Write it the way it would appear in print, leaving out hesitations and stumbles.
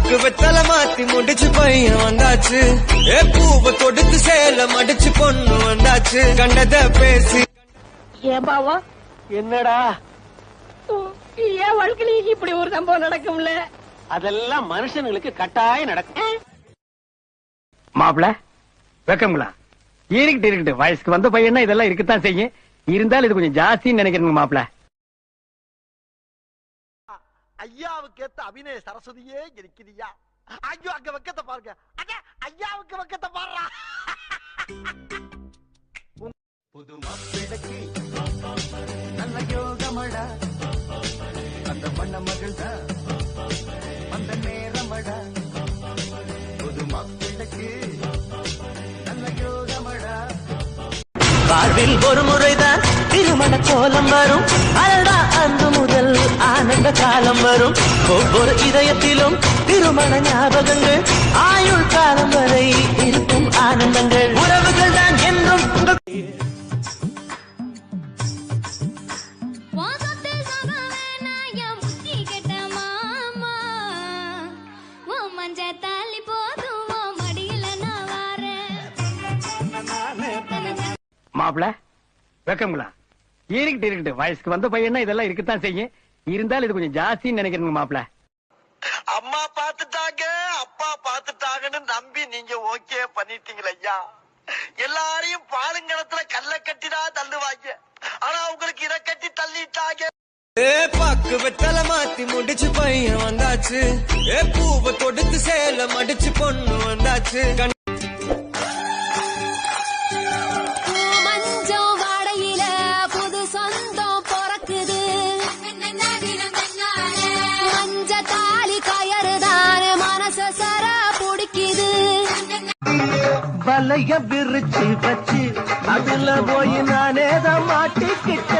பாக்கு வெத்தல மாத்தி முடிச்சு பையன் வந்தாச்சு. பூவை தொடுத்து சேல மடிச்சு பொண்ணு வந்தாச்சு. கண்டத பேசி ஏன் பாவா என்னடா ஏன் வாழ்க்கையில இப்படி ஒரு சம்பவம் நடக்கும்ல? அதெல்லாம் மனுஷனுங்களுக்கு கட்டாயம் நடக்கும். மாப்பிள வெக்கங்களா இருக்கட்டு வயசுக்கு வந்த பையனா இதெல்லாம் இருக்கத்தான் செய்யும். இருந்தாலும் இது கொஞ்சம் ஜாஸ்தின்னு நினைக்கிறேங்க மாப்பிள. ஐயாவுக்கு ஏத்த அபிநய சரஸ்வதியே இருக்கிறியா? ஐயோ அங்க வெக்கத்தை பாருங்க. ஐயாவுக்கு வெக்கத்தை பாடுறா. புது மாப்பிளைக்கு நல்ல யோகமடா, அந்த மண்ண மகிழ்ந்தா அந்த நேரமடா. புது மாப்பிளைக்கு நல்ல யோகமடா. வாழ்வில் ஒரு முறைதான் திருமண கோலம் வரும். அடடா அன்று முதல் ஆனந்த காலம் வரும். ஒவ்வொரு இதயத்திலும் திருமண ஞாபகங்கள். ஆயுள் காலம் வரை இருக்கும் ஆனந்தங்கள். உறவுகள் தான் என்றும் மாப்பிள வெக்கங்களா இருக்கட்டு வயசுக்கு வந்த பையனா இதெல்லாம் இருக்கத்தான் செய்யும். இருந்தாலும் இது கொஞ்சம் ஜாஸ்தின்னு நினைக்கிறேங்க மாப்பிள. அம்மா பாத்துட்டாங்க அப்பா பாத்துட்டாங்கன்னு நம்பி நீங்க ஓகே பண்ணிட்டீங்களா ஐயா? எல்லாரையும் பாலுங்கணத்துல கல்ல கட்டினா தள்ளுவாங்க. ஆனா உங்களுக்கு இத கட்டி தள்ளிட்டாங்க. பாக்கு வெத்தல மாத்தி முடிச்சு பையன் வந்தாச்சு. பூவை தொடுத்து சேல மடிச்சு பொண்ணு வந்தாச்சு. வலைய விரிச்சு வச்சு அதுல போய் நானே தான் மாட்டிக்கிட்ட.